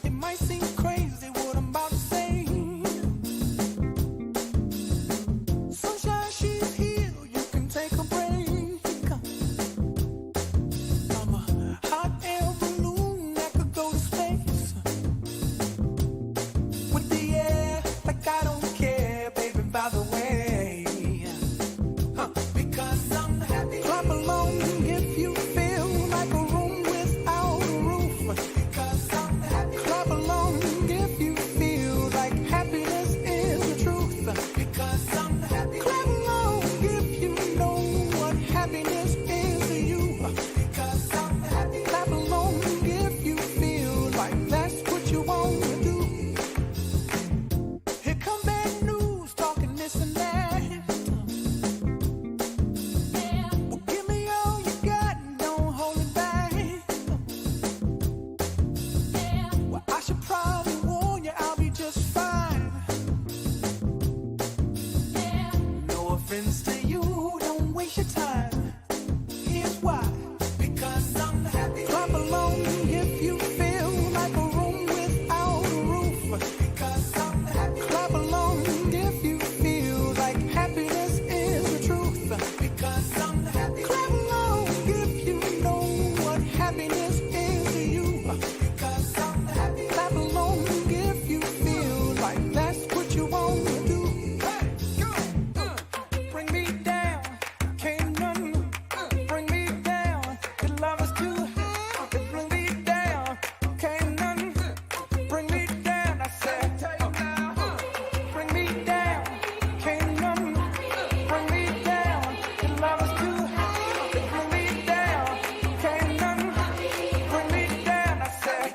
It might seem crazy what I'm about to say. Sunshine, she's here, you can take a break. I'm a hot air balloon that could go to space. With the air, like I don't care, baby, by the way. Because I'm happy. Clap along if you feel like a room without a roof. Because I'm happy. Clap along if you feel like happiness is the truth. Because I'm happy. Clap along if you know what happiness is to you. Because I'm happy. Clap along if you feel like that's what you want to do. Here come bad news, talking this and that. Well, give me all you got, don't hold it back. Well, I should probably warn you, I'll be just fine. No offense to you, don't waste your time. Here's why. Because I'm happy. Clap along if you feel like a room without a roof. Because I'm happy. Clap along if you feel like happiness is the truth. Because I'm happy. Clap along if you know what happiness is to you. Because I'm happy. Clap along if you feel like that's what you want to do. Hey, go. Bring me down, can't none bring me down. Your love is too high, bring me down, can't none bring me down. I said, bring me down, can't none bring me down. Your love is too high, bring me down, can't none bring me down. I said,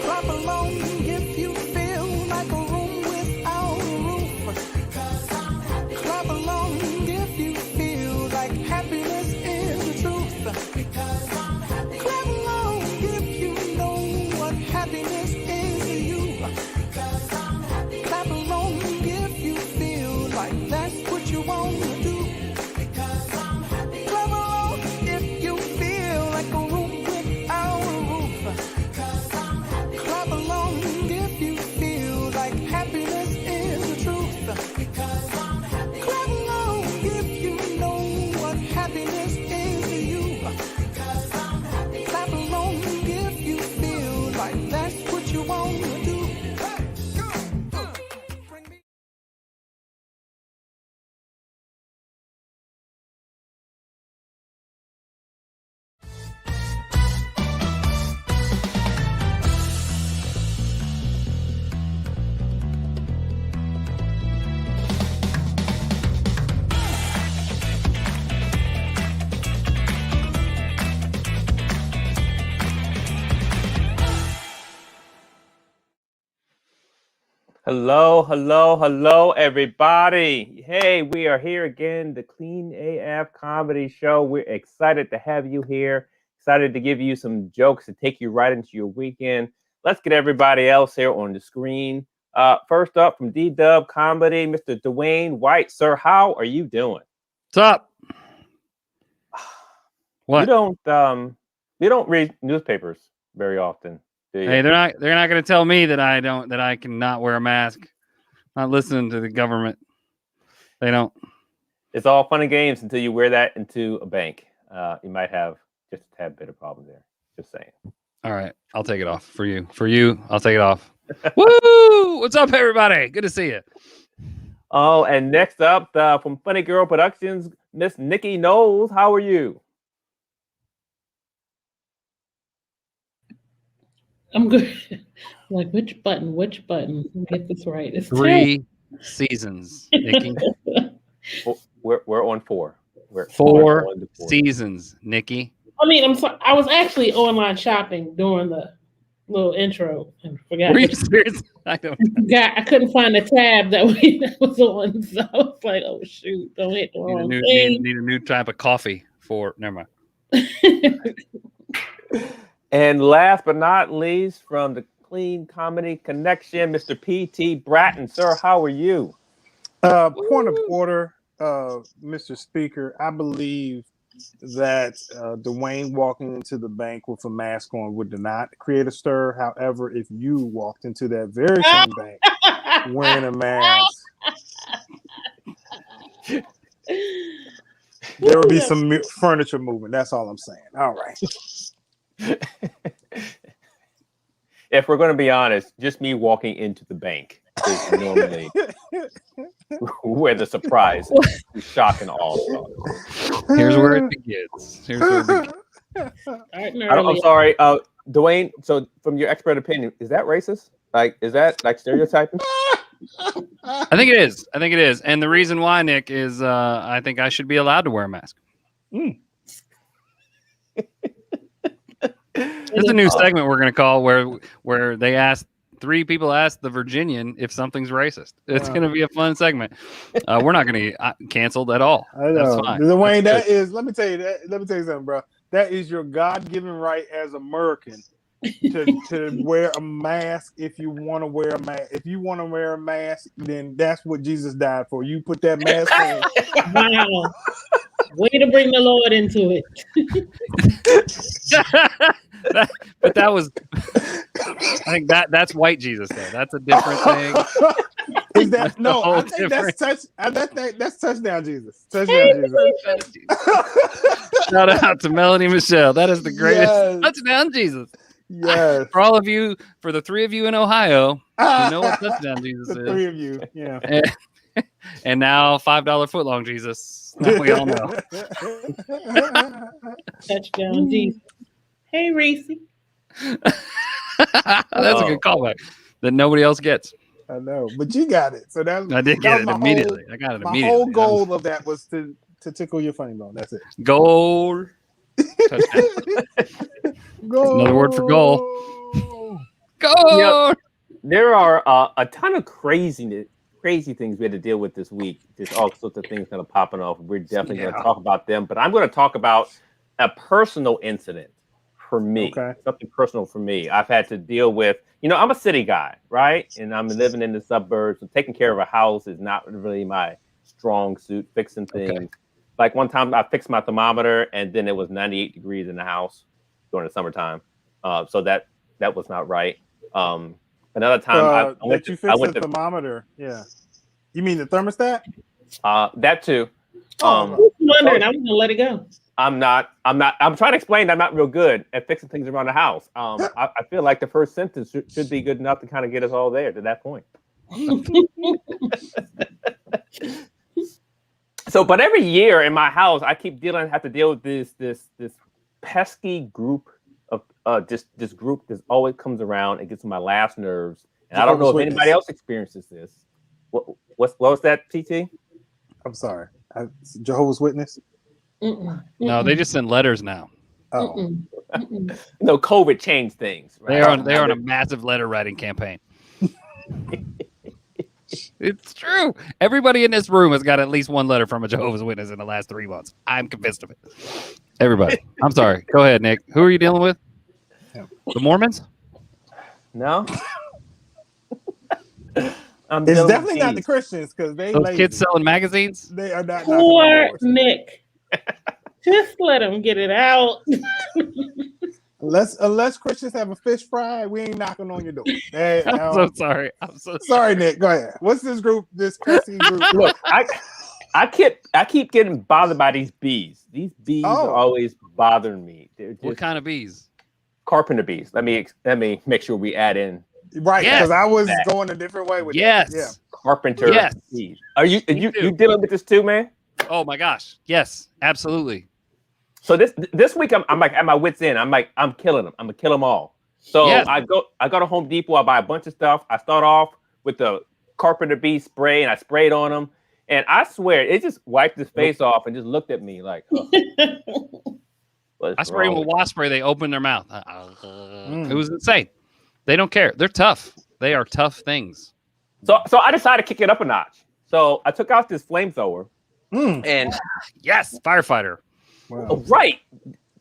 clap along if you feel like a room without a roof. Clap along if you feel like happiness is the truth. Clap along if you know what happiness is to you. Clap along if you feel like that's what you want to do. Clap along if you feel like a room without a roof. Clap along if you feel like happiness is the truth. Clap along if you know what happiness is to you. Clap along if you feel like that's what you want to do. Bring me. Hello, hello, hello, everybody. Hey, we are here again, the Clean AF Comedy Show. We're excited to have you here, excited to give you some jokes to take you right into your weekend. Let's get everybody else here on the screen. First up from DDub Comedy, Mr. Dewayne White. Sir, how are you doing? What's up? What? You don't read newspapers very often. Hey, they're not going to tell me that I cannot wear a mask. Not listening to the government. They don't. It's all fun and games until you wear that into a bank. You might have just a tad bit of problem there. Just saying. All right, I'll take it off for you. For you, I'll take it off. Woo! What's up, everybody? Good to see you. Oh, and next up from Funny Girl Productions, Miss Nikkie Knowles. How are you? I'm good. Like, which button? Which button? Let me get this right. It's 3 seasons, Nikki. We're on 4. We're 4 on to 4 seasons, Nikki. I mean, I'm sorry. I was actually online shopping during the little intro and forgot. Were you serious? I couldn't find the tab that was on, so I was like, "Oh shoot! Don't hit the wrong thing." Need a new type of coffee for. Never mind. And last but not least, from the Clean Comedy Connection, Mr. P.T. Bratton. Sir, how are you? Point of order, Mr. Speaker. I believe that Dwayne walking into the bank with a mask on would not create a stir. However, if you walked into that very same bank wearing a mask, there would be some furniture movement. That's all I'm saying. All right. If we're going to be honest, just me walking into the bank is normally where the surprise, shock, and awe starts. Here's where it begins. I'm sorry, Dwayne. So, from your expert opinion, is that racist? Like, is that like stereotyping? I think it is. And the reason why, Nick, is I think I should be allowed to wear a mask. There's a new segment we're going to call where they ask 3 people ask the Virginian if something's racist. It's going to be a fun segment. We're not going to get canceled at all. I know. That's fine. Dwayne, let me tell you something, bro. That is your God-given right as American to wear a mask if you want to wear a mask. If you want to wear a mask, then that's what Jesus died for. You put that mask on. Wow. Way to bring the Lord into it. But that was, I think that's white Jesus there. That's a different thing. Is that no? I think that's touchdown Jesus. Touchdown Jesus. Shout out to Melanie Michelle. That is the greatest touchdown Jesus. Yes. For all of you, for the 3 of you in Ohio, you know what touchdown Jesus the is. 3 of you, yeah. And now $5 footlong Jesus. Now we all know. Touchdown Jesus. Hey, Reese. That's a good callback that nobody else gets. I know, but you got it. So I did get it immediately. I got it immediately. My whole goal of that was to tickle your funny bone. That's it. Goal. Goal. Another word for goal. Goal. Yep. There are a ton of crazy things we had to deal with this week. There's all sorts of things kind of popping off. We're definitely going to talk about them, but I'm going to talk about a personal incident for me. Okay. Something personal for me. I've had to deal with, I'm a city guy, right? And I'm living in the suburbs. So taking care of a house is not really my strong suit, fixing things. Okay. Like one time I fixed my thermometer and then it was 98 degrees in the house during the summertime. So that was not right. Another time I went to the thermometer. Yeah. You mean the thermostat? That too. I was wondering. I was gonna let it go. I'm trying to explain that I'm not real good at fixing things around the house. I feel like the first sentence should be good enough to kind of get us all there to that point. So, but every year in my house, I keep have to deal with this pesky group of this group that always comes around and gets on my last nerves. And I don't know if anybody else experiences this. What was that, TT? I'm sorry. Jehovah's Witness? No, they just send letters now. Oh. No, COVID changed things. Right? They're on a massive letter writing campaign. It's true. Everybody in this room has got at least one letter from a Jehovah's Witness in the last 3 months. I'm convinced of it. Everybody. I'm sorry. Go ahead, Nick. Who are you dealing with? The Mormons? No. It's definitely not the Christians because those kids selling magazines. They are not. Poor Nick. Just let them get it out. Unless Christians have a fish fry, we ain't knocking on your door. Hey, I'm so sorry. Sorry, Nick. Go ahead. What's this group? This pesky group? Look, I keep getting bothered by these bees. These bees are always bothering me. What kind of bees? Carpenter bees. Let me make sure we add in. Right, because I was going a different way with that. Yeah. Carpenter bees. Are you dealing with this too, man? Oh my gosh. Yes, absolutely. So this week I'm like at my wit's end. I'm killing them. I'm gonna kill them all. So I go to Home Depot. I buy a bunch of stuff. I start off with the Carpenter bee spray and I sprayed on them. And I swear it just wiped his face off and just looked at me like. I sprayed them with wasp spray. They opened their mouth. It was insane. They don't care. They're tough. They are tough things. So I decided to kick it up a notch. So I took out this flamethrower and yes, firefighter. Wow. Right.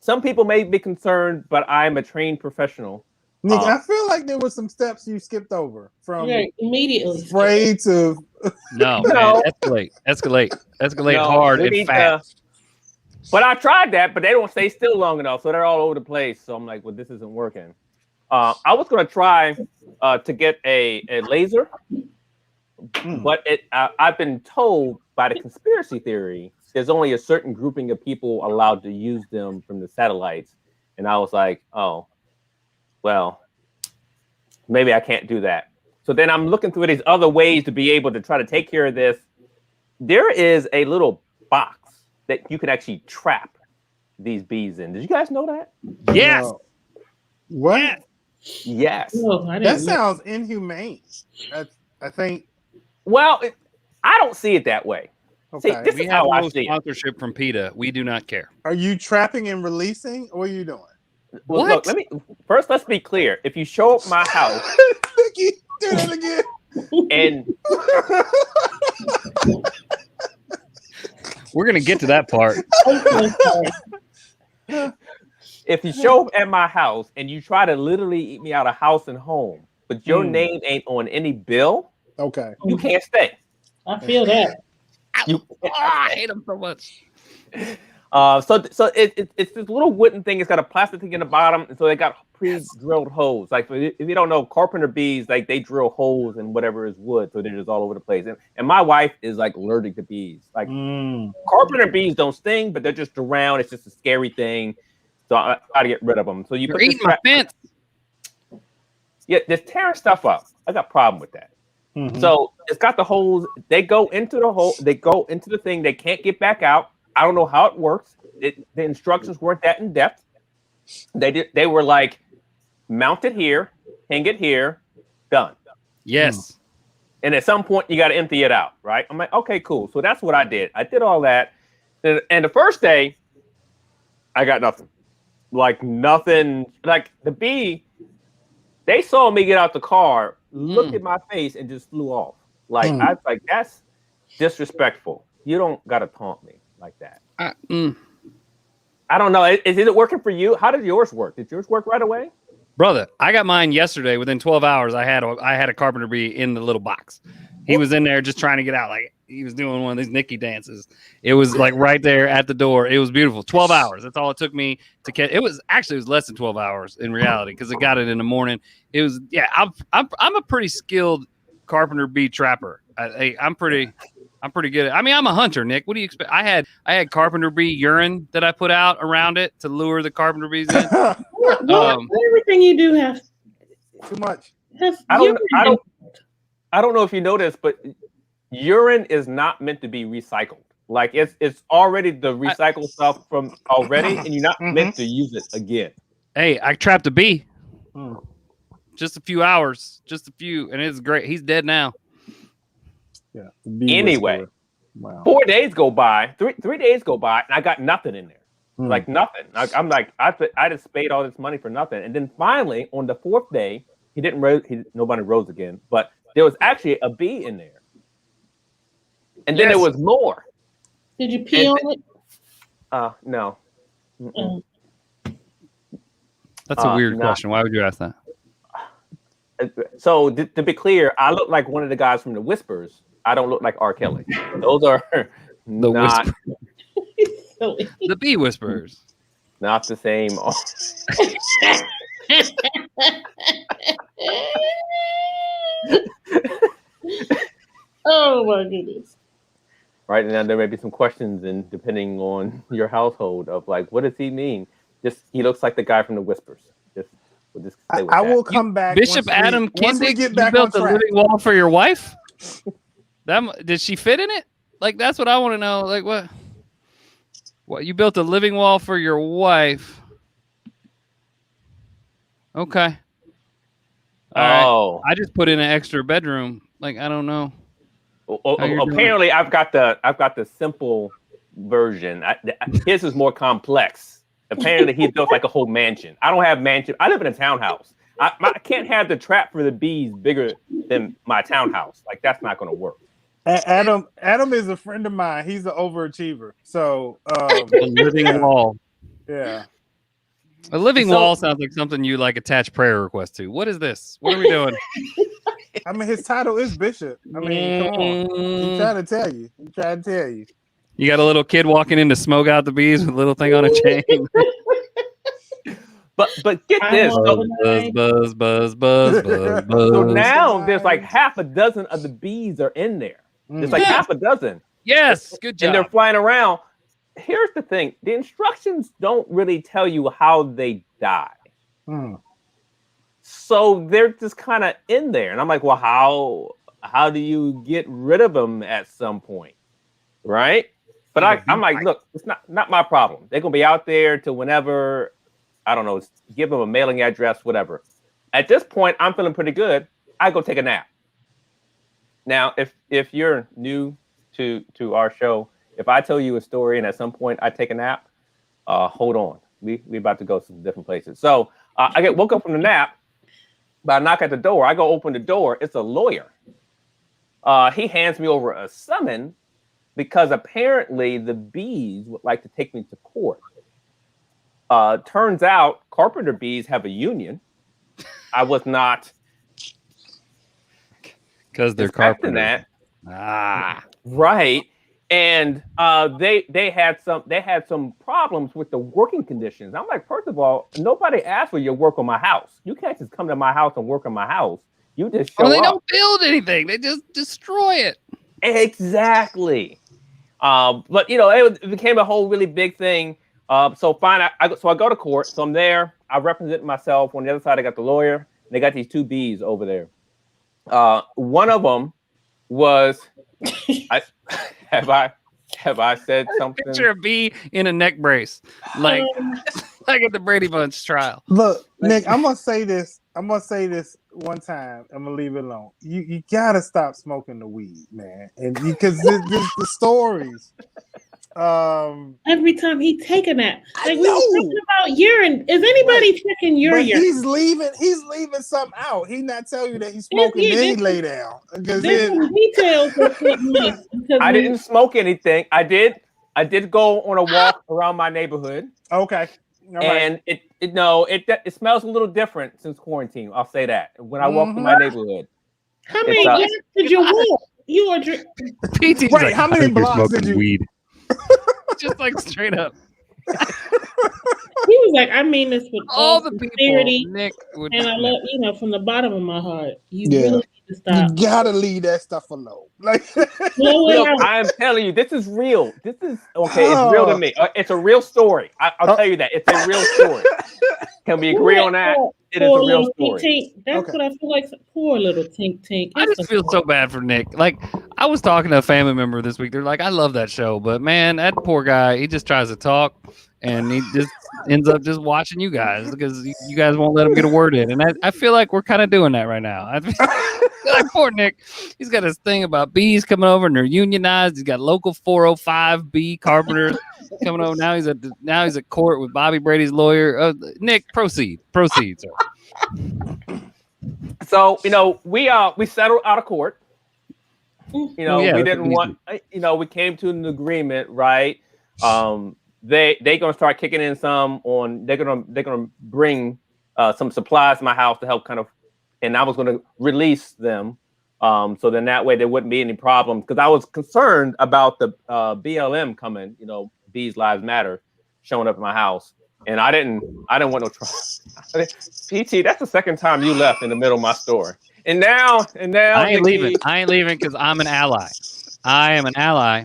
Some people may be concerned, but I'm a trained professional. Nick, I feel like there were some steps you skipped over from immediately spray to no. Man, escalate hard and fast. But I tried that, but they don't stay still long enough, so they're all over the place. So I'm like, well, this isn't working. I was gonna try to get a laser, but I've been told by the conspiracy theory there's only a certain grouping of people allowed to use them from the satellites, and I was like, oh, well, maybe I can't do that. So then I'm looking through these other ways to be able to try to take care of this. There is a little box that you can actually trap these bees in. Did you guys know that? Yes. No. What? Yes. No, I That didn't. sounds inhumane. I think. Well, I don't see it that way. See, Okay. this We is have how I no see it. sponsorship from PETA. We do not care. Are you trapping and releasing? Or what are you doing? Well, What? look, let's be clear. If you show up my house Nikki, do that again. and We're gonna get to that part. I'm so sorry. if you show up at my house and you try to literally eat me out of house and home, but your name ain't on any bill, Okay. you can't stay. I feel that. I hate him so much. So it's this little wooden thing. It's got a plastic thing in the bottom, and so they got pre-drilled holes. Like if you don't know, carpenter bees, like they drill holes in whatever is wood, so they're just all over the place. And my wife is like allergic to bees. Like carpenter bees don't sting, but they're just around. It's just a scary thing. So I got to get rid of them. So You're eating my fence. Yeah, just tearing stuff up. I got a problem with that. So it's got the holes. They go into the hole. They go into the thing. They can't get back out. I don't know how it works. The instructions weren't that in depth. They were like, mount it here, hang it here, done. Yes. And at some point, you got to empty it out, right? I'm like, okay, cool. So that's what I did. I did all that. And the first day, I got nothing. Like nothing. Like the bee, they saw me get out the car, looked at my face, and just flew off. Like I was like, that's disrespectful. You don't got to taunt me like that. I don't know. Is it working for you? How did yours work? Did yours work right away? Brother, I got mine yesterday. Within 12 hours, I had a carpenter bee in the little box. He was in there just trying to get out. Like he was doing one of these Nikkie dances. It was like right there at the door. It was beautiful. 12 hours. That's all it took me to catch. It was less than 12 hours in reality because I got it in the morning. It was I'm a pretty skilled carpenter bee trapper. I'm pretty good. I mean, I'm a hunter, Nick. What do you expect? I had carpenter bee urine that I put out around it to lure the carpenter bees in. Everything you do has Too much. I don't know if you know this, but urine is not meant to be recycled. Like it's already the recycled stuff from already, and you're not meant to use it again. Hey, I trapped a bee. Just a few hours, and it's great. He's dead now. Yeah. Anyway, wow. 4 days go by, 3 days go by, and I got nothing in there. Like nothing. I'm like, I just paid all this money for nothing. And then finally, on the fourth day, nobody rose again, but there was actually a bee in there. And then there was more. Did you pee on it? No. That's a weird question. Why would you ask that? So to be clear, I look like one of the guys from the Whispers. I don't look like R. Kelly. Those are not the bee whispers. Not the same. Oh my goodness. Right now, there may be some questions, and depending on your household, of like, what does he mean? He looks like the guy from the Whispers. We'll just stay with I that. will come back. Bishop Adam Kindig, get you back built on a track. living wall for your wife? Did she fit in it? Like, that's what I want to know. Like, what? What, you built a living wall for your wife? Okay. All right. I just put in an extra bedroom. Like, I don't know. Apparently, I've got the simple version. His is more complex. Apparently, he built like a whole mansion. I don't have mansion. I live in a townhouse. I can't have the trap for the bees bigger than my townhouse. Like, that's not going to work. Adam is a friend of mine. He's an overachiever. So a living wall. Yeah. A living wall sounds like something you like attach prayer request to. What is this? What are we doing? I mean, his title is Bishop. I mean, come on. He's trying to tell you. You got a little kid walking in to smoke out the bees with a little thing on a chain. But get this. Buzz, buzz, buzz, buzz, buzz, buzz. So now there's like half a dozen of the bees are in there. There's like half a dozen. Yes, good job. And they're flying around. Here's the thing. The instructions don't really tell you how they die. So they're just kind of in there. And I'm like, well, how do you get rid of them at some point? Right? But I'm like, look, it's not my problem. They're going to be out there till whenever, I don't know, give them a mailing address, whatever. At this point, I'm feeling pretty good. I go take a nap. Now, if you're new to our show, if I tell you a story and at some point I take a nap, hold on. We about to go some different places. So I get woke up from the nap, but I knock at the door. I go open the door. It's a lawyer. He hands me over a summons because apparently the bees would like to take me to court. Turns out carpenter bees have a union. I was not because they're carpenter. Right. And they had some problems with the working conditions. I'm like, first of all, nobody asked for your work on my house. You can't just come to my house and work on my house. You just show up. They don't build anything. They just destroy it. Exactly. But it became a whole really big thing. So fine, I go to court. So I'm there. I represent myself. On the other side, I got the lawyer. And they got these two bees over there. One of them was, have I said something? Picture a bee in a neck brace, like at the Brady Bunch trial. Look, Nick, I'm gonna say this one time. I'm gonna leave it alone. You gotta stop smoking the weed, man, and because the stories. Every time he take a nap, like we were talking about urine. Is anybody checking your urine? He's leaving something out. He not telling you that he's smoking. Then he lay down. There's some details. I didn't smoke anything. I did go on a walk around my neighborhood. Okay. All and right. it smells a little different since quarantine. I'll say that. When I walk through my neighborhood. How many blocks did you walk? You were PT's right. Like, how many blocks did you? Weed. Just like straight up. He was like, I mean this with all the people. Nick and I love, from the bottom of my heart, you really need to stop. You gotta leave that stuff alone. Like, look, I'm telling you, this is real. This is okay. It's real to me. It's a real story. I'll tell you that it's a real story. Can we agree on that? It is a real story. Tink. That's what I feel like. Poor little Tink. I just feel so bad for Nick. Like, I was talking to a family member this week. They're like, I love that show, but man, that poor guy, he just tries to talk and he just ends up just watching you guys because you guys won't let him get a word in. And I feel like we're kind of doing that right now. I feel like poor Nick, he's got his thing about bees coming over and they're unionized. He's got local 405 bee carpenters coming over. Now he's at court with Bobby Brady's lawyer. Nick, proceed, sir. So we settled out of court. We didn't want. We came to an agreement, right? They gonna start kicking in some on. They're gonna bring some supplies to my house to help kind of, and I was gonna release them. So then that way there wouldn't be any problems because I was concerned about the BLM coming. Bees Lives Matter showing up at my house. And I didn't want no trouble. PT, that's the second time you left in the middle of my story. And now I ain't leaving. I ain't leaving because I'm an ally. I am an ally.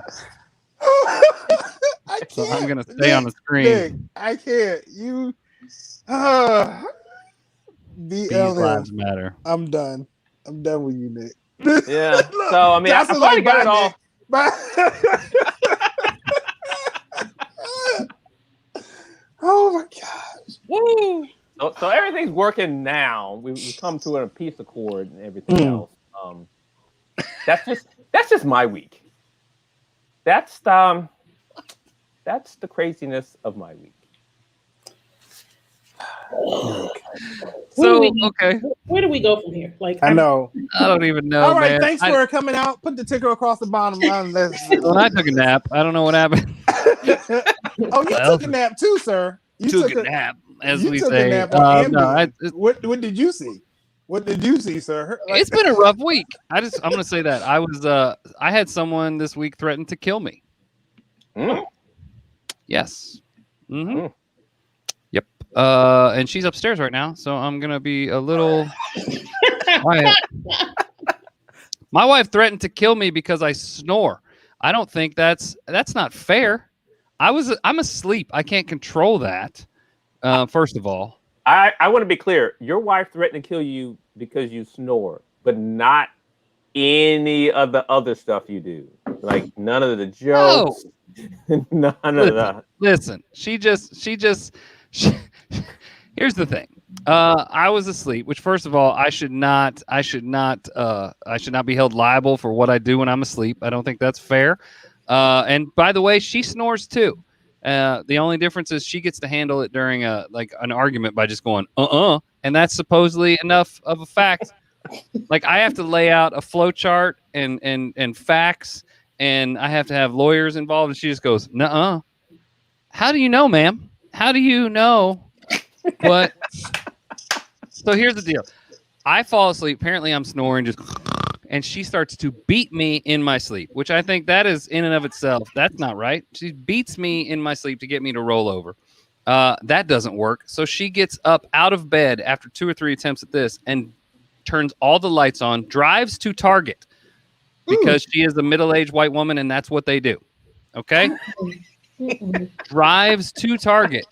I can't. So I'm gonna stay on the screen. Nick, I can't. You Bees Lives Matter. I'm done. I'm done with you, Nick. Yeah. So I mean, I finally got it all. Oh my gosh. Woo. So everything's working now. We come to a peace accord and everything else. That's just my week. That's the craziness of my week. Okay. Where do we go from here? I know. I don't even know. All right, man. thanks for coming out. Put the ticker across the bottom. When I took a nap, I don't know what happened. Oh, you took a nap too, sir. You took a nap, as we took say. A nap on No, what did you see? What did you see, sir? It's been a rough week. I'm gonna say that I had someone this week threaten to kill me. Mm. Yes. Mm-hmm. Mm. Yep. And she's upstairs right now, so I'm gonna be a little quiet. My wife threatened to kill me because I snore. I don't think that's not fair. I'm asleep. I can't control that. First of all, I want to be clear. Your wife threatened to kill you because you snore, but not any of the other stuff you do. Like none of the jokes. None of that. Listen, she here's the thing. I was asleep, which first of all, I should not be held liable for what I do when I'm asleep. I don't think that's fair. And by the way, she snores too. The only difference is she gets to handle it during an argument by just going, and that's supposedly enough of a fact. Like I have to lay out a flow chart and facts, and I have to have lawyers involved, and she just goes, nuh-uh. How do you know, ma'am? How do you know what? So here's the deal. I fall asleep. Apparently I'm snoring and she starts to beat me in my sleep, which I think that is in and of itself. That's not right. She beats me in my sleep to get me to roll over. That doesn't work. So she gets up out of bed after 2 or 3 attempts at this and turns all the lights on, drives to Target because she is a middle-aged white woman and that's what they do. Okay? Drives to Target.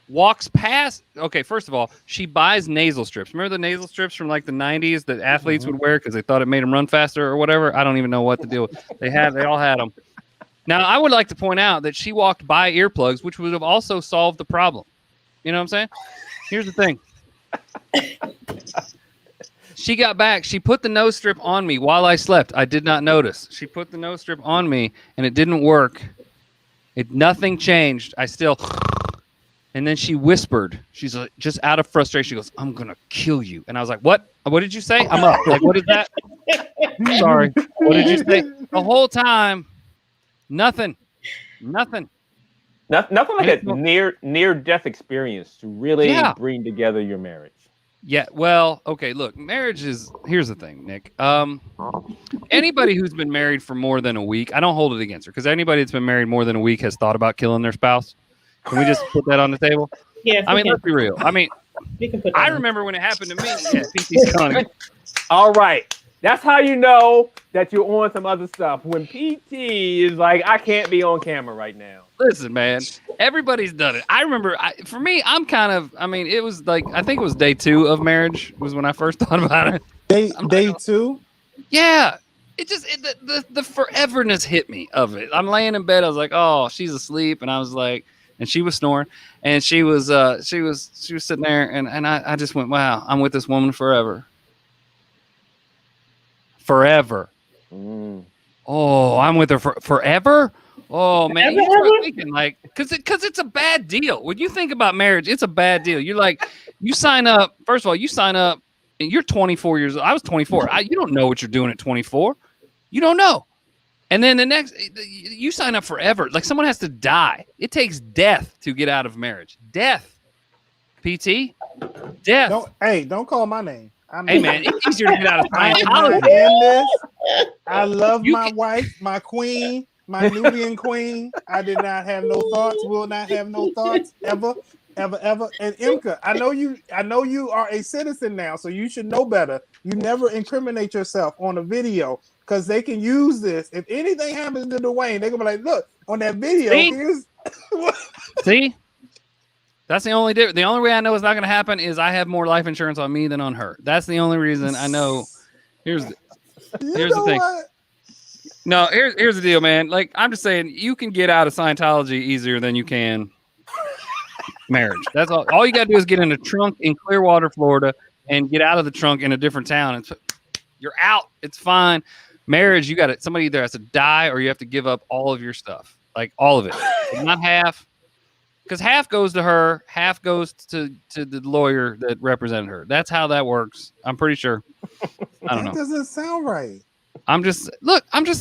Walks past. Okay, first of all, she buys nasal strips. Remember the nasal strips from like the 90s that athletes would wear because they thought it made them run faster or whatever? I don't even know what to deal with. They all had them. Now, I would like to point out that she walked by earplugs, which would have also solved the problem. You know what I'm saying? Here's the thing. She got back. She put the nose strip on me while I slept. I did not notice. She put the nose strip on me, and it didn't work. Nothing changed. I still... And then she whispered, she's like, just out of frustration, she goes, I'm going to kill you. And I was like, what? What did you say? I'm up. Like, what is that? Sorry. What did you say? The whole time, nothing. Nothing like a near-death experience to really bring together your marriage. Yeah, well, okay, look, marriage is, here's the thing, Nick. Anybody who's been married for more than a week, I don't hold it against her, because anybody that's been married more than a week has thought about killing their spouse. Can we just put that on the table? Yeah. I mean, let's be real. I mean, I remember when it happened to me. Yeah, PT's calling. All right. That's how you know that you're on some other stuff. When PT is like, I can't be on camera right now. Listen, man, everybody's done it. I remember, for me, it was like, I think it was day 2 of marriage was when I first thought about it. Day 2? Yeah. It just, the foreverness hit me of it. I'm laying in bed. I was like, oh, she's asleep. And I was like, and she was snoring, and she was sitting there, and I just went, wow, I'm with this woman forever. Forever. Oh, I'm with her forever. Oh man, you start thinking like, because it's a bad deal. When you think about marriage, it's a bad deal. You're like, you sign up. First of all, you sign up, and you're 24 years old. I was 24. You don't know what you're doing at 24. You don't know. And then the next, you sign up forever. Like someone has to die. It takes death to get out of marriage. Death. PT. Death. Don't call my name. Hey man, it's easier to get out of Scientology. I love my wife, my queen, my Nubian queen. I did not have no thoughts. Will not have no thoughts ever. And Imka, I know you are a citizen now, so you should know better. You never incriminate yourself on a video. Because they can use this. If anything happens to Dewayne, they're going to be like, look, on that video, here's... See? That's the only difference. The only way I know it's not going to happen is I have more life insurance on me than on her. That's the only reason I know. Here's the thing. What? No, here's the deal, man. Like, I'm just saying, you can get out of Scientology easier than you can marriage. That's all. All you got to do is get in a trunk in Clearwater, Florida, and get out of the trunk in a different town. And you're out. It's fine. Marriage, you got it. Somebody either has to die or you have to give up all of your stuff, like all of it, not half, because half goes to her, half goes to the lawyer that represented her. That's how that works. I'm pretty sure. I don't know. That doesn't sound right. I'm just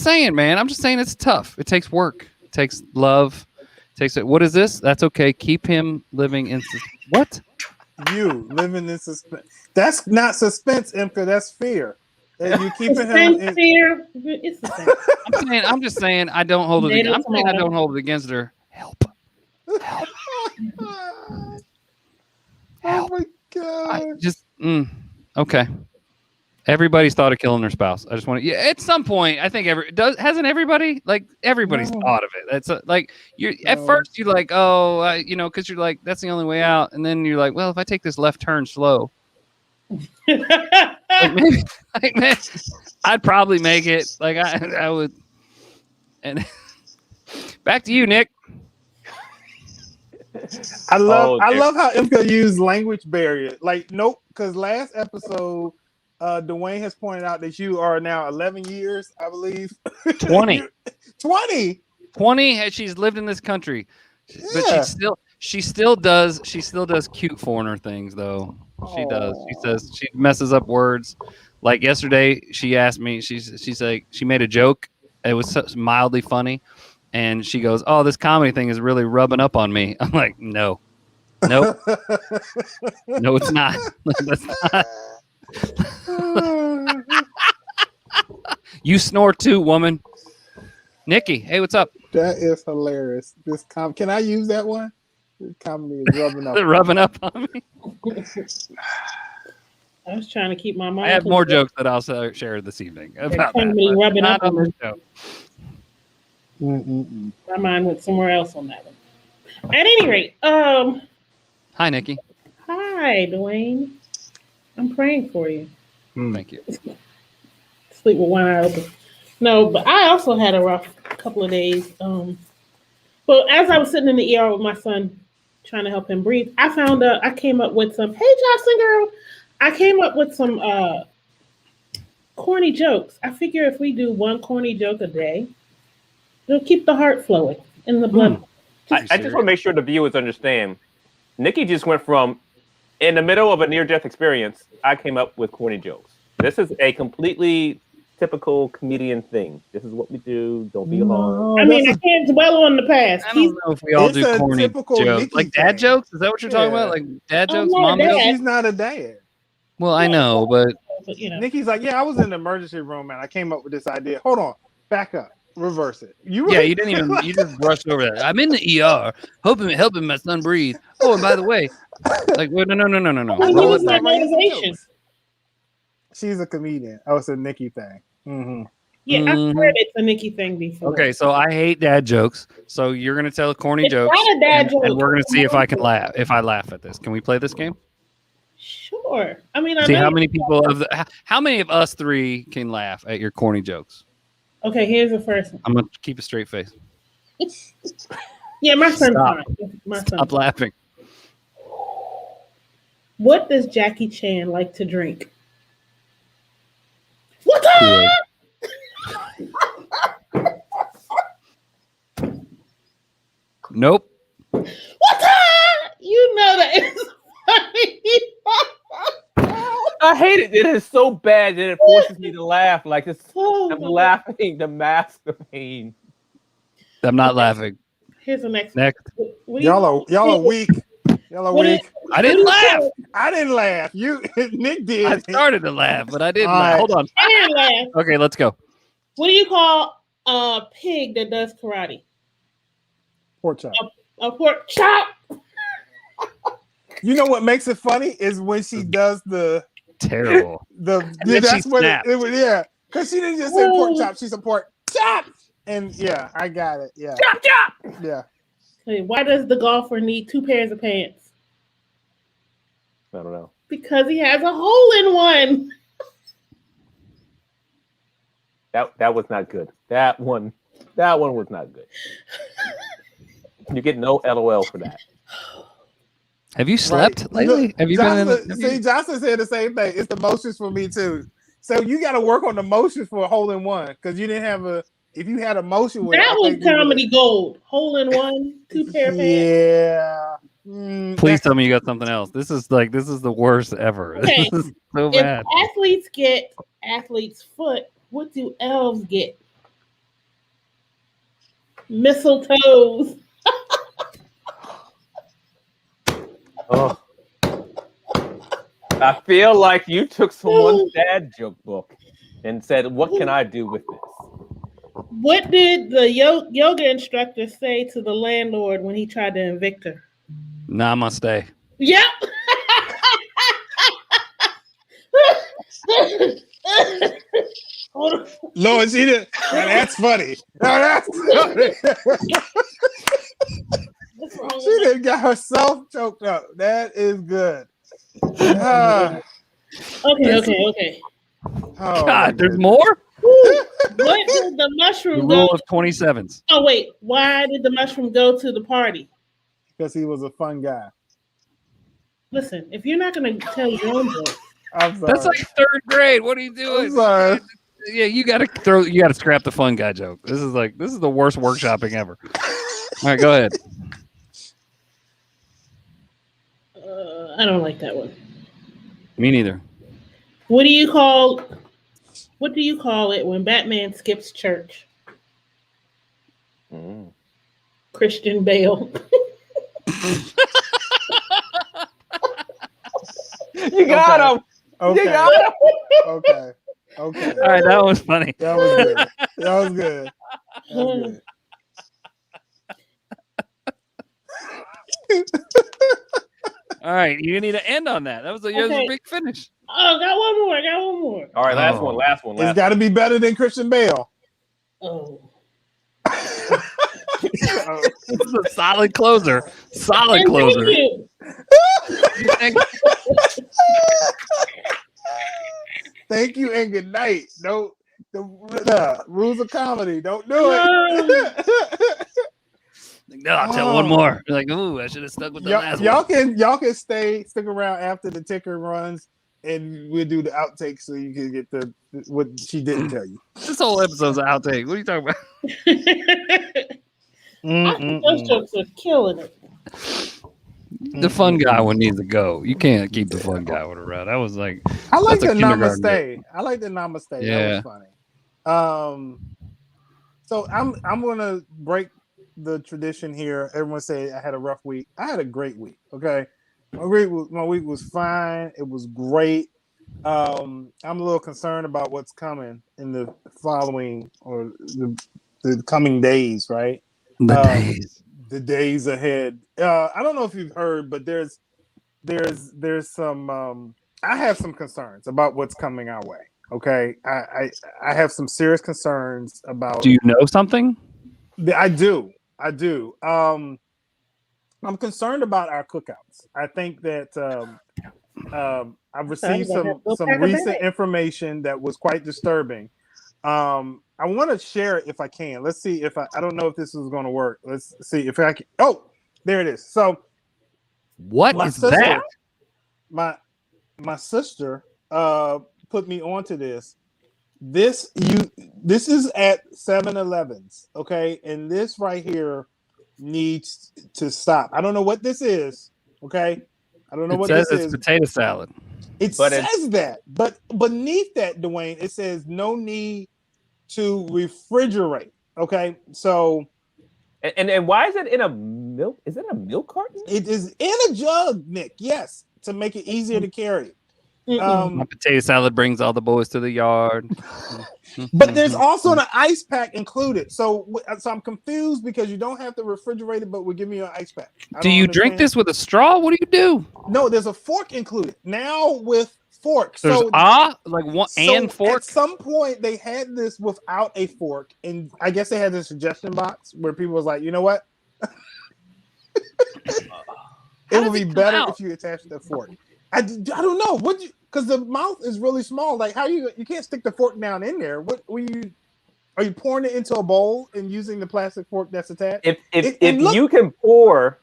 saying, man. I'm just saying it's tough. It takes work. It takes love. It takes it. What is this? That's okay. Keep him living in what? You living in suspense. That's not suspense, Imka. That's fear. And you keeping him in fear. It's the same. I'm I'm just saying I don't hold it. Tomato, I'm saying I tomato. don't hold it against her. Help. Oh my god. Okay. Everybody's thought of killing their spouse. I just want to. Yeah, at some point, I think hasn't everybody everybody's No. thought of it. That's like you're at No. first you're like, oh, because you're like that's the only way out, and then you're like, well, if I take this left turn slow, maybe I'd probably make it. Like I would. And back to you, Nick. I love Oh, how Imka used language barrier. Like, nope, because last episode, Dwayne has pointed out that you are now 11 years, I believe. 20. 20. 20. She's lived in this country, but Yeah. she still does cute foreigner things though. She does. She says she messes up words. Like yesterday, she asked me. She's like she made a joke. It was mildly funny, and she goes, "Oh, this comedy thing is really rubbing up on me." I'm like, "No, nope, no, it's not. That's not." You snore too, woman. Nikki, hey, what's up? That is hilarious. Can I use that one? This comedy is rubbing up. Rubbing up on me. I was trying to keep my mind. I have more jokes that I'll share this evening about that. Really rubbing Not up on on the show. My mind went somewhere else on that one. At any rate, Hi, Nikki. hi, Dwayne. I'm praying for you. Thank you. Sleep with one eye open. No, but I also had a rough couple of days. Well, as I was sitting in the ER with my son, trying to help him breathe, I came up with some. Hey, Jocelyn girl, I came up with some corny jokes. I figure if we do one corny joke a day, it'll keep the heart flowing in the blood. I just want to make sure the viewers understand. Nikki just went from in the middle of a near-death experience. I came up with corny jokes. This is a completely typical comedian thing. This is what we do. Don't be alarmed. I mean, I can't dwell on the past. I don't know if we all It's do a corny typical jokes. Nikki Like dad thing. jokes? Is that what you're talking about? Like dad jokes, not mom a dad. jokes? She's not a dad. Well, I know, but But, you know. Nikki's like, yeah, I was in the emergency room and I came up with this idea. Hold on, back up, reverse it. You didn't even you just brushed over that. I'm in the ER, helping my son breathe. Oh, and by the way, like no. Well, Roll use it that back. motivation. She's a comedian. Oh, it's a Nikki thing. Mm-hmm. Yeah, I've heard it's a Nikki thing before. Okay, so I hate dad jokes. So you're gonna tell corny It's jokes, not a dad and, joke. and we're gonna see if I can laugh. If I laugh at this, can we play this game? Sure. I mean, I See know how many of us three can laugh at your corny jokes. Okay, here's the first one. I'm gonna keep a straight face. Yeah, my son's Stop. fine. My son's Stop laughing. What does Jackie Chan like to drink? What Kool-Aid. Nope. What? You know that it's funny. I hate it. It is so bad that it forces me to laugh. Like this, Oh, I'm my laughing the mask of pain. I'm not laughing. Here's the next. Next. What do you- Y'all are weak. Y'all are what do you- weak. I didn't laugh. I didn't laugh. You, Nick did. I started to laugh, but I didn't All laugh. right. Hold on. I didn't laugh. Okay, let's go. What do you call a pig that does karate? Pork chop. A pork chop. You know what makes it funny is when she does the Terrible. yeah, then that's she what snapped. it was. Yeah, because she didn't just say pork Ooh. chop. She's a pork chop. And yeah, I got it. Yeah, Chop chop. yeah. Okay, why does the golfer need 2 pairs of pants? I don't know. Because he has a hole in one. That was not good. That one was not good. You get no LOL for that. Have you slept Right. lately? Look, Have you Jocelyn, been in? see, Jocelyn said the same thing. It's the motions for me too. So you got to work on the motions for a hole in one because you didn't have a. If you had a motion with That it, I was think you comedy would've- gold. Hole in one, 2 pair of pants. Yeah. Please tell me you got something else. This is the worst ever. Okay. This is so If bad. athletes get athlete's foot, what do elves get? Mistletoes. Oh. I feel like you took someone's dad joke book and said, "What can I do with this?" What did the yoga instructor say to the landlord when he tried to evict her? Namaste. Yep. Hold on. Lord, she did. Now that's funny. Now that's funny. What's wrong She with done got herself choked up. That is good. Ah, Okay. oh, my God, there's goodness. more? What did the The mushroom rule go? of 27s. Oh wait, why did the mushroom go to the party? Because he was a fun guy. Listen, if you're not gonna tell your own joke, I'm sorry. That's like third grade. What are you doing? I'm sorry. Yeah, you gotta scrap the fun guy joke. This is the worst workshopping ever. All right, go ahead. I don't like that one. Me neither. What do you call it when Batman skips church? Mm. Christian Bale. You got him. Okay. You got him. Okay. Okay. All right, that was funny. That was good. That was good. That was good. All right, you need to end on that. That was a big finish. Oh, got one more. All right, last Oh. one. It's got to be better than Christian Bale. Oh. This is a solid closer. Solid And closer. thank you. Thank you and good night. No, the rules of comedy. Don't do it. No, I'll tell one more. You're like, ooh, I should have stuck with the last y'all one. can stick around after the ticker runs, and we'll do the outtakes so you can get the what she didn't tell you. This whole episode's an outtake. What are you talking about? I think those jokes are killing it. The fun guy one needs to go. You can't keep the fun guy one around. That was like, I like that's the a kindergarten namaste. I like the namaste. Yeah. That was funny. So I'm gonna break the tradition here. Everyone say I had a rough week. I had a great week. Okay, my week was fine. It was great. I'm a little concerned about what's coming in the following or the coming days. Right, the days ahead. I don't know if you've heard, but there's some. I have some concerns about what's coming our way. Okay, I have some serious concerns about. Do you know something? I do. I'm concerned about our cookouts. I think that I've received some recent information that was quite disturbing. I want to share it if I can. Let's see if I don't know if this is going to work. Let's see if I can. Oh, there it is. So what is that? My sister put me onto this. This is at 7-Elevens, okay? And this right here needs to stop. I don't know what this is, okay? I don't know what this is. It says it's potato salad. It says that, but beneath that, Dwayne, it says no need to refrigerate, okay? So and why is it in a milk? Is it a milk carton? it is in a jug, Nick. Yes, to make it easier to carry. My potato salad brings all the boys to the yard. But there's also an ice pack included. So I'm confused because you don't have to refrigerate it, but we're giving you an ice pack. Do you drink this with a straw? What do you do? No, there's a fork included. Now with forks. There's so fork? At some point they had this without a fork, and I guess they had a suggestion box where people was like, you know what? It would be better if you attached the fork. I don't know. Because the mouth is really small. Like how you can't stick the fork down in there. Are you pouring it into a bowl and using the plastic fork that's attached? If you can pour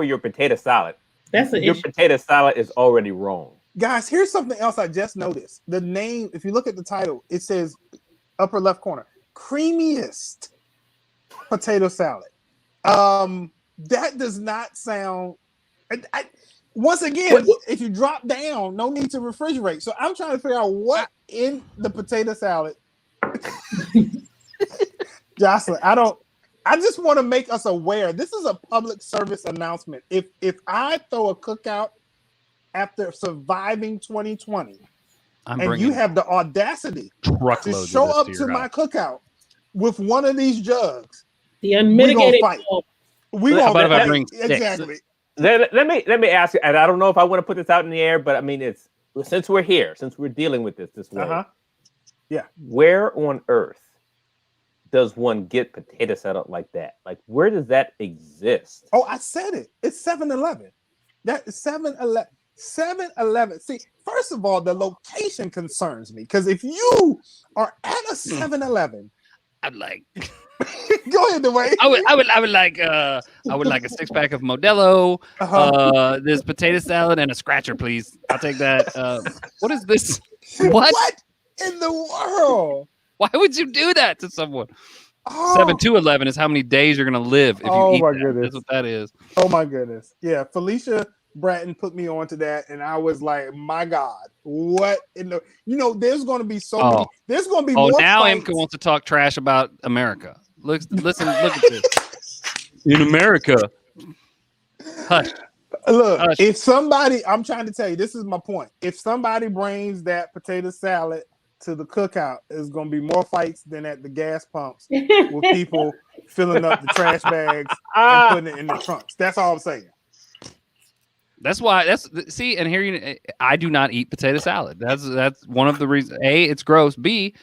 your potato salad, that's an your issue. potato salad is already wrong. Guys, here's something else I just noticed. The name, if you look at the title, it says upper left corner, creamiest potato salad. That does not sound. Once again, if you drop down, no need to refrigerate. So I'm trying to figure out what in the potato salad. Jocelyn, I just want to make us aware. This is a public service announcement. If I throw a cookout after surviving 2020, and you have the audacity to show up to my cookout with one of these jugs, The unmitigated. fight. Cold. We How gonna about if I fight. bring sticks? Exactly. Let me ask you, and I don't know if I want to put this out in the air, but I mean, it's since we're here, since we're dealing with this way. Yeah. Where on earth does one get potato salad like that? Like, where does that exist? Oh, I said it. It's 7-Eleven. That is 7-Eleven. 7-Eleven. See, first of all, the location concerns me because if you are at a 7-Eleven, I'd like. go ahead, Dewayne. I would like a 6-pack of Modelo, this potato salad, and a scratcher, please. I'll take that. What is this? What? What in the world? Why would you do that to someone? Oh, 7 to 11 is how many days you're gonna live if you eat my that. goodness. That's what that is. Oh my goodness. Yeah, Felicia Bratton put me onto that, and I was like, my God, what in the there's gonna be so many, there's gonna be more now fights. Imka wants to talk trash about America. Look at this. In America. Hush. Look, Hush. if somebody, I'm trying to tell you, this is my point. If somebody brings that potato salad to the cookout, there's going to be more fights than at the gas pumps with people filling up the trash bags and putting it in the trunks. That's all I'm saying. That's why. And here I do not eat potato salad. That's one of the reasons. A, it's gross. B,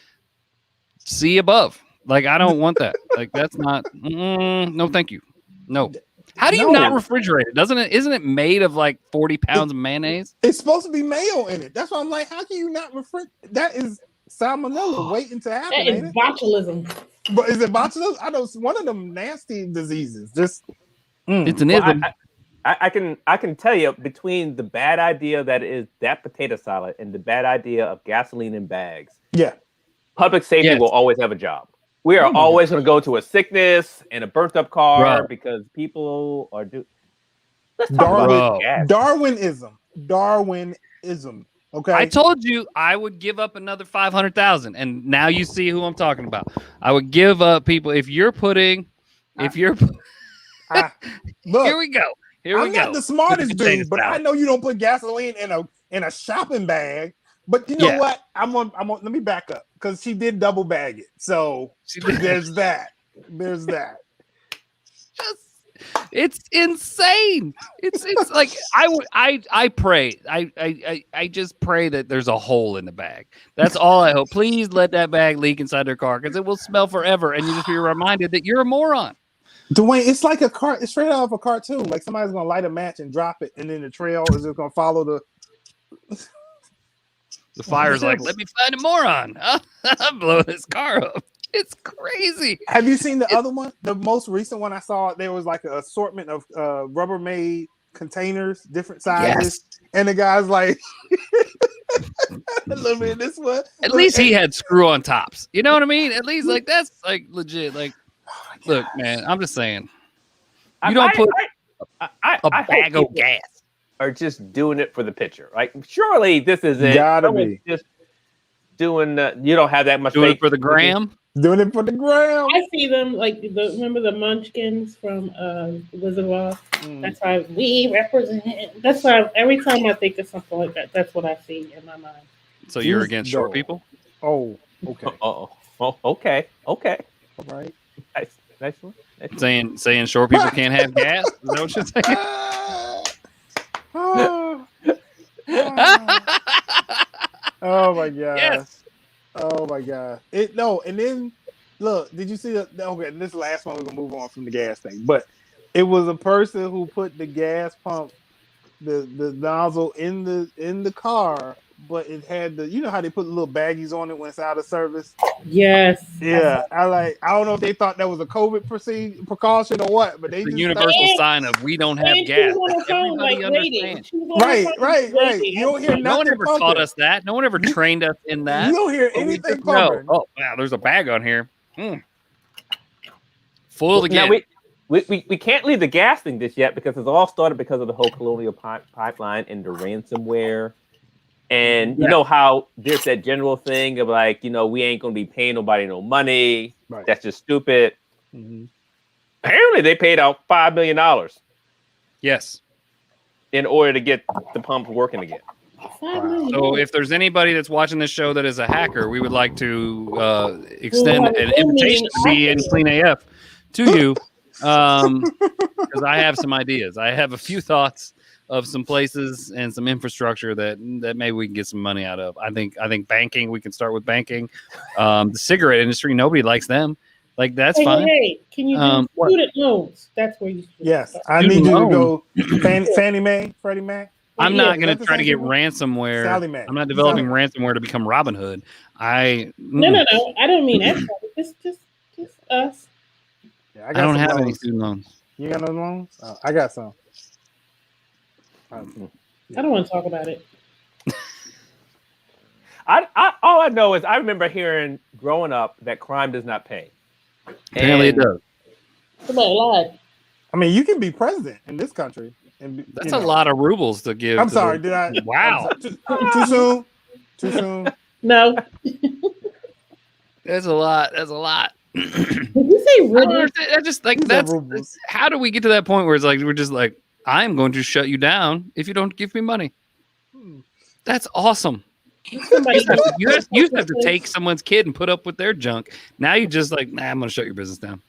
C above. Like, I don't want that. Like, that's not. No, thank you. No. How do you not refrigerate it? Isn't it made of like 40 pounds of mayonnaise? It's supposed to be mayo in it. That's why I'm like, how can you not refrigerate? That is salmonella waiting to happen. That is botulism. But is it botulism? I know it's one of them nasty diseases. Just It's an ism. I can tell you, between the bad idea that is that potato salad and the bad idea of gasoline in bags, public safety will always have a job. We are always going to go to a sickness and a burnt up car because people are Let's talk about Darwinism. Okay. I told you I would give up another 500,000, and now you see who I'm talking about. I would give up people if you're putting. Look, here we go. I'm not the smartest dude, but I know you don't put gasoline in a shopping bag. But you know what? I'm on. Let me back up because she did double bag it. So there's that. There's that. It's insane. It's like I pray. I just pray that there's a hole in the bag. That's all I hope. Please let that bag leak inside their car because it will smell forever, and you just be reminded that you're a moron. Dewayne, it's like it's straight out of a cartoon. Like somebody's gonna light a match and drop it, and then the trail is just gonna follow the. The fire's like, let me find a moron. I'm blowing this car up. It's crazy. Have you seen the other one? The most recent one I saw, there was like an assortment of Rubbermaid containers, different sizes. Yes. And the guy's like, a little bit of this one. At least he had screw on tops. You know what I mean? At least like that's like legit. Like, look, man, I'm just saying. You don't put a bag of gas. Are just doing it for the picture. Like, surely this is it. Gotta be just doing. You don't have that much. Doing it for the gram. Doing it for the gram. I see them like remember the Munchkins from Wizard of Oz. That's why we represent. That's why every time I think of something like that, that's what I see in my mind. So you're against short people? Oh, okay. Okay. All right. Nice one. Saying short people can't have gas. Is that what you're saying? Oh my god! Yes. Oh my god! And then look, did you see that? Okay, this last one we're gonna move on from the gas thing, but it was a person who put the gas pump, the nozzle in the car, but it had the how they put little baggies on it when it's out of service. Yes. Yeah, I don't know if they thought that was a COVID precaution or what, but the universal sign of we don't have gas. Everybody understands. Right. You don't hear nothing. No one ever taught us that. No one ever trained us in that. You don't hear anything pumping. Oh wow, there's a bag on here. Full again. Now we can't leave the gas thing just yet because it's all started because of the whole Colonial Pipeline and the ransomware. And you know how there's that general thing of like, we ain't going to be paying nobody no money. Right. That's just stupid. Mm-hmm. Apparently they paid out $5 million. Yes. In order to get the pump working again. $5 million. So if there's anybody that's watching this show that is a hacker, we would like to extend an invitation to be in Clean AF to you, because I have some ideas. I have a few thoughts of some places and some infrastructure that maybe we can get some money out of. I think banking. We can start with banking. The cigarette industry, nobody likes them. Like that's fine. Hey, can you do student loans? That's where you. Yes, I need you to go Fannie Mae, Freddie Mac. I'm not going to try to get ransomware. Sally Mae. I'm not developing ransomware to become Robin Hood. No. I don't mean that. Just us. Yeah, I don't have any student loans. You got no loans? Oh, I got some. I don't want to talk about it. All I know is I remember hearing growing up that crime does not pay. Apparently it does. Somebody lied. I mean, you can be president in this country. And that's a lot of rubles to give. I'm sorry. Did I? Wow. Too soon? Too soon? No. That's a lot. That's a lot. Did you say rubles? I just like that's how do we get to that point where it's like we're just like I'm going to shut you down if you don't give me money. That's awesome. You used to have to take someone's kid and put up with their junk. Now you just like, nah, I'm going to shut your business down.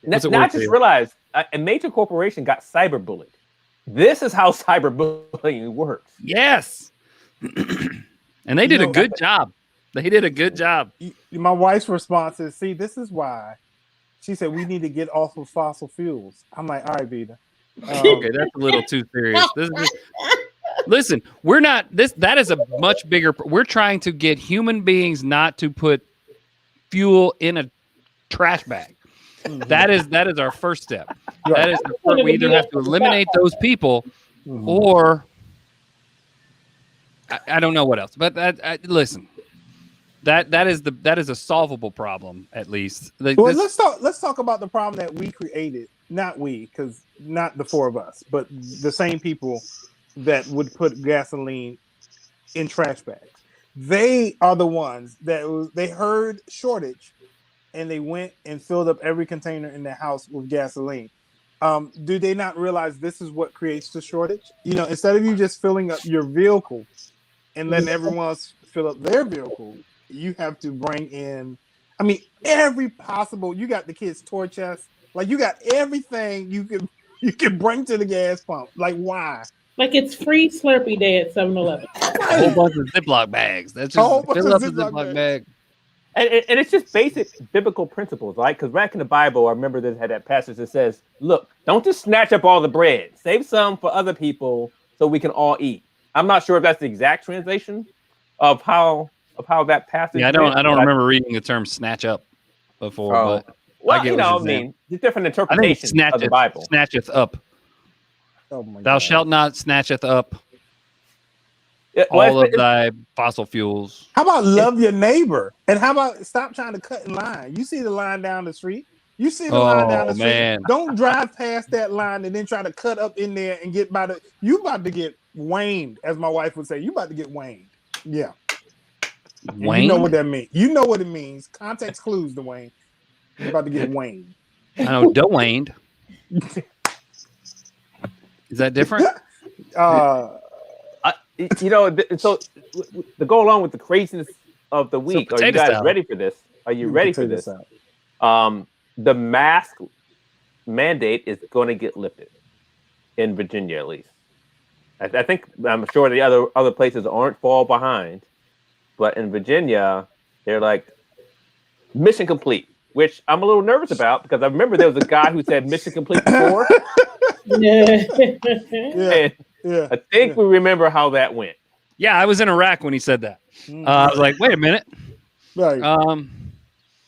Now I just realized a major corporation got cyberbullied. This is how cyberbullying works. Yes. And they did a good job. They did a good job. My wife's response is, see, this is why. She said, we need to get off of fossil fuels. I'm like, all right, Vita. Okay, that's a little too serious. Listen, we're not this. That is a much bigger. We're trying to get human beings not to put fuel in a trash bag. That is our first step. Right. That is the first, we either have to eliminate those people, or I don't know what else. But listen, that is a solvable problem at least. Let's talk about the problem that we created. Not we, because not the four of us, but the same people that would put gasoline in trash bags. They are the ones that they heard shortage and they went and filled up every container in their house with gasoline. Do they not realize this is what creates the shortage? You know, instead of you just filling up your vehicle and letting everyone else fill up their vehicle, you have to bring in, I mean, every possible, you got the kids' toy chest, like you got everything you can bring to the gas pump. Like, why? Like it's free Slurpee Day at 7-Eleven. A whole bunch of Ziploc bags. That's just fill up a Ziploc bag. And it's just basic biblical principles, right? Because back in the Bible, I remember they had that passage that says, look, don't just snatch up all the bread. Save some for other people so we can all eat. I'm not sure if that's the exact translation of how that passage. Yeah, I don't remember reading the term snatch up before, but well, I mean, there's different interpretations of the Bible. Snatcheth up. Oh my Thou God. shalt not snatcheth up all of thy fossil fuels. How about love your neighbor? And how about stop trying to cut in line? You see the line down the street. You see the line down the street. Man. Don't drive past that line and then try to cut up in there and get by the. You about to get waned, as my wife would say. You about to get waned. Yeah. Waned? You know what that means. You know what it means. Context clues, Dewayne. You're about to get waned. I know, Dewayne. Is that different? So to go along with the craziness of the week, are you guys ready for this? Are you ready for this? The mask mandate is going to get lifted in Virginia, at least. I think I'm sure the other places aren't fall behind, but in Virginia, they're like mission complete, which I'm a little nervous about because I remember there was a guy who said mission complete before. Yeah. I think we remember how that went. Yeah, I was in Iraq when he said that. I was like, wait a minute. Right.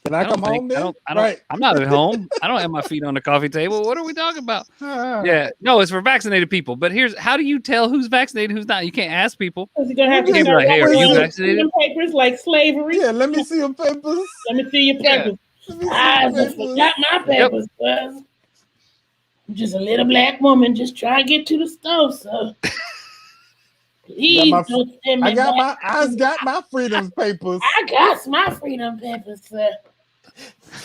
Can I come home then? I'm not at home. I don't have my feet on the coffee table. What are we talking about? Yeah, no, it's for vaccinated people. But how do you tell who's vaccinated, who's not? You can't ask people. You're gonna have to be like, hey, are you vaccinated? Papers like slavery. Yeah, let me see your papers. Let me see your papers. I just forgot my papers. Yep. I'm just a little black woman just trying to get to the stove, so please don't send me I got my freedom papers. I got my freedom papers, sir.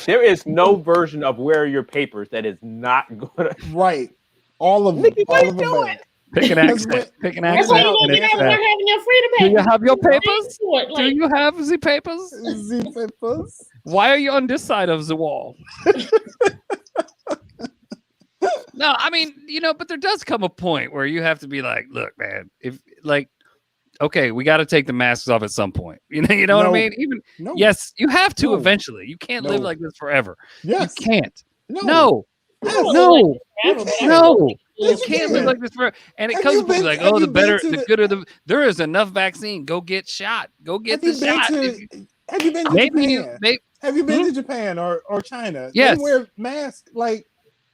There is no version of Where Are Your Papers that is not going to... Right. All of them. Nikki, what all are of you them doing? Pick an That's accent. what- Pick an That's why accent. you're gonna be out there having your freedom. Do you have your papers? papers? Do Like, you have the papers? The papers. Why are you on this side of the wall? No, I mean, but there does come a point where you have to be like, look, man, if like, okay, we got to take the masks off at some point. You know what I No. mean? Even No. yes, you have to No. eventually. You can't live No. like this forever. Yes. You can't. No. No, I don't no, like travel, but I no. don't You Yes, you can't can. live like this forever. And it Have comes you to people been- like, have oh, the you been better, to the the- gooder, there is enough vaccine. Go get shot. Go get Have the you been shot. to- Have you been to Maybe, Japan? maybe Have you been to Japan or China? Yes. They wear masks like,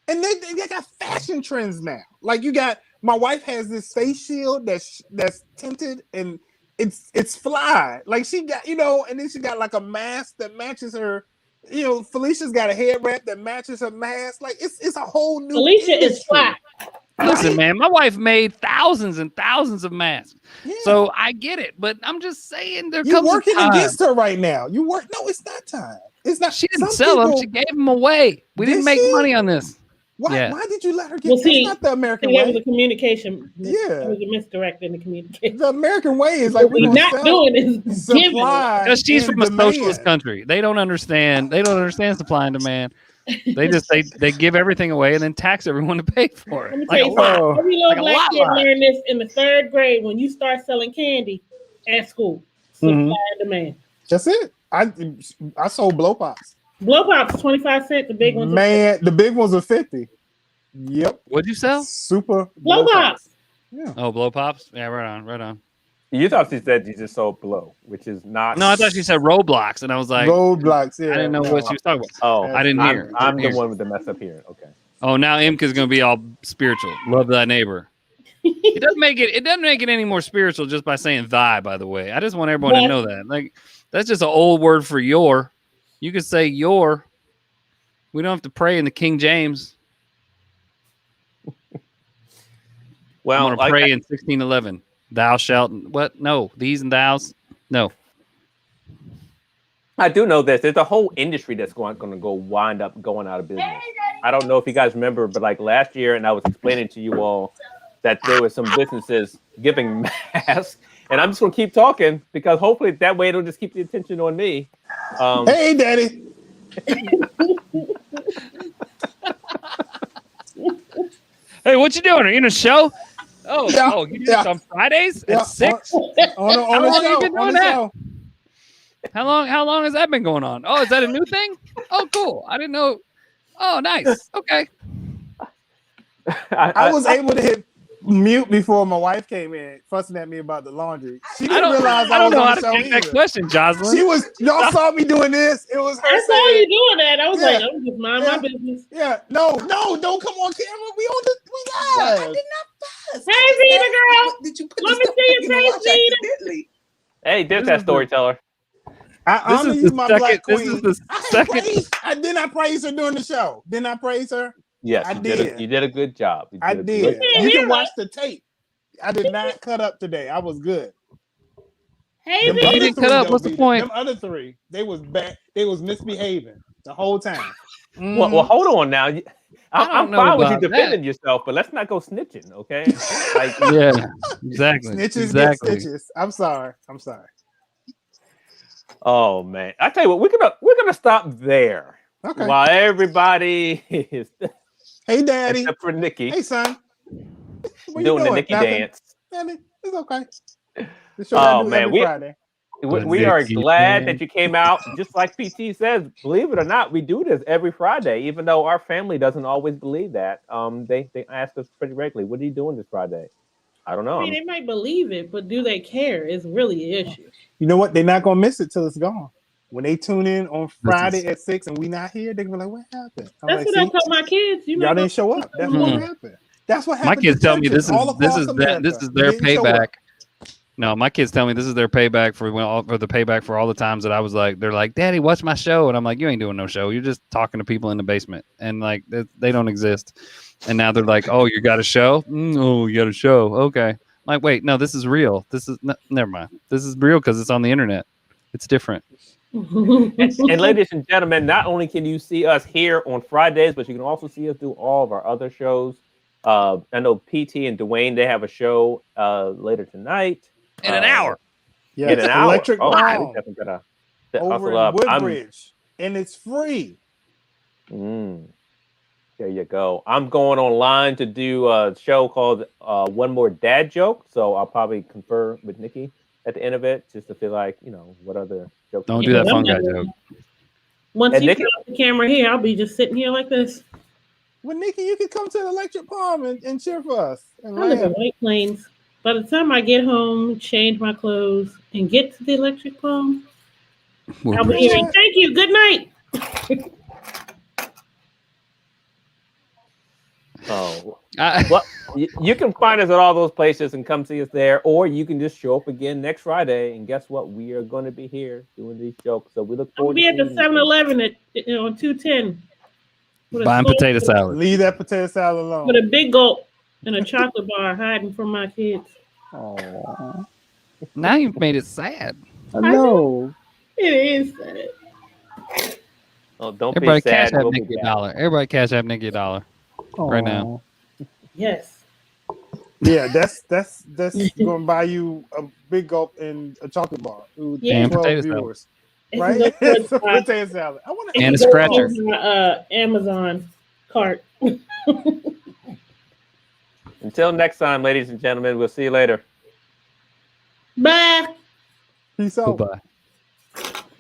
and they got fashion trends now. Like you got, my wife has this face shield that's tinted and it's fly. Like she got, and then she got like a mask that matches her. Felicia's got a head wrap that matches her mask. Like it's a whole new. Felicia is industry. fly. listen, man. My wife made thousands and thousands of masks, Yeah. so I get it. But I'm just saying, there You're comes a working time. against her right now. You work. No, it's not time. It's not. She didn't some sell them. people- She gave them away. We Did didn't make she? money on this. Why? Yeah. Why did you let her get? Well, That's see, not the American That was way. a communication. Yeah. It was a misdirect in the communication. The American way is like What we're we're gonna not sell doing is giving. supply Because she's and from a demand. socialist country. They don't understand. They don't understand supply and demand. They just they give everything away and then tax everyone to pay for Let me it. tell Like a you lot. something. Every little Like a black lot kid line. learned this in the 3rd grade when you start selling candy at school. Supply Mhm. and demand. That's it. I sold blow pops. Blow pops 25 cents. The big ones. Man, the big ones are 50. Yep. What'd you sell? Super Blow pops. Yeah. Oh, blow pops. Yeah, right on, right on. You thought she said you just sold blow, which is not. No, I thought she said Roblox, and I was like, Roadblocks. Yeah. I didn't know no. what she was talking about. Oh, I didn't hear. I'm the Hear. one with the mess up hearing. Okay. Oh, now Imka's gonna be all spiritual. Love thy neighbor. It doesn't make it. It doesn't make it any more spiritual just by saying thy. By the way, I just want everyone to What? know that. Like that's just an old word for your. You could say your. We don't have to pray in the King James. Well, I'm gonna pray in 1611. Thou shalt what? No, these and thous. No. I do know this. There's a whole industry that's going to wind up going out of business. I don't know if you guys remember, but like last year, and I was explaining to you all that there were some businesses giving masks, and I'm just going to keep talking because hopefully that way it'll just keep the attention on me. Hey, Daddy. Hey, what you doing? Are you in a show? Oh, Yeah, you do yeah. this on Fridays Yeah, at 6? on the How long you show. been On doing the that? show. How long has that been going on? Oh, is that a new thing? Oh, cool. I didn't know. Oh, nice. Okay. I was able to hit mute before my wife came in fussing at me about the laundry. She I didn't don't, realize I don't was know on how the to show take that either. question, Jocelyn. Y'all saw me doing this. It was her I saw saying, you doing that. I was Yeah. like, I'm just mind Yeah. my business. yeah, no, don't come on camera. We live. I did not fuss. Hey, Vita girl. Did you put Let this me stuff see your in the face, watch Vita. accidentally? Hey, there's This that is the- storyteller. I This honor is you, the my second. black This queen. is the I second. did I praise her during the show? Didn't I praise her? Yes, I you did. did. You did a good job. You I a good did. job. You Yeah. can watch the tape. I did not cut up today. I was good. Hey, Them You Vita. other didn't three, cut up. though, What's the Vita, point? Them other three, they was bad. They was misbehaving the whole time. Well, hold on now. I'm don't know fine with you about defending yourself, but let's not go snitching, okay? Like, Yeah, exactly. Snitches exactly. get stitches. I'm sorry. oh man, I tell you what, we're gonna stop there Okay. while everybody is Hey, Daddy. except for Nikki Hey, son. What you doing the Nikki Nothing? dance. Daddy, it's okay. The show I Oh do man, every Friday. we are Nikki glad dance. that you came out. Just like PT says, believe it or not, we do this every Friday, even though our family doesn't always believe that. They ask us pretty regularly, "What are you doing this Friday?" I don't know. I mean, they might believe it, but do they care? It's really an issue. You know what? They're not gonna miss it till it's gone. When they tune in on Friday at 6 and we not here, they're gonna be like, "What happened?" I'm That's like, what I "See, tell my kids. y'all didn't show up. That's what Mhm. happened. That's what My happened." kids to tell me churches this all is this across is America. this is You their didn't show up. payback. No, my kids tell me this is their payback for the payback for all the times that I was like, they're like, "Daddy, watch my show," and I'm like, "You ain't doing no show. You're just talking to people in the basement, and like they don't exist." And now they're like, "Oh, you got a show? Oh, you got a show? Okay." I'm like, wait, no, this is real. This is never mind. This is real because it's on the internet. It's different. And ladies and gentlemen, not only can you see us here on Fridays, but you can also see us do all of our other shows I know PT and Dwayne, they have a show later tonight. In an hour. Yeah, In an hour. Electric Oh, Palm we definitely gotta over hustle in up. Woodbridge, and it's free. There you go. I'm going online to do a show called One More Dad Joke. So I'll probably confer with Nikki at the end of it just to feel like, what other jokes. Don't do that fun guy joke. Once And you Nikki- put up the camera here, I'll be just sitting here like this. Well, Nikki, you could come to the Electric Palm and cheer for us. And I live in laugh. White Plains. By the time I get home, change my clothes, and get to the Electric Palm, I'll be Yeah. hearing, thank you, good night. Oh, I- well, you can find us at all those places and come see us there, or you can just show up again next Friday. And guess what? We are going to be here doing these jokes. So we look I'll forward be to at the seeing you. 7-Eleven on 210. With a Buying spoon- potato salad. Leave that potato salad alone. With a big gulp and a chocolate bar hiding from my kids. Aw, Now you've made it sad. I know. It is sad. Oh, don't Everybody be cash sad. app We'll be Nikki a back. dollar. Everybody cash app Nikki a dollar. Right now. Yes. Yeah, that's gonna buy you a big gulp and a chocolate bar. Ooh, Yeah. And 12 potato salad. viewers. It Right? can go It's towards a my- potato salad. I want it And can a go scratcher. towards my Amazon cart. Until next time, ladies and gentlemen, we'll see you later. Bye. Peace out. Goodbye.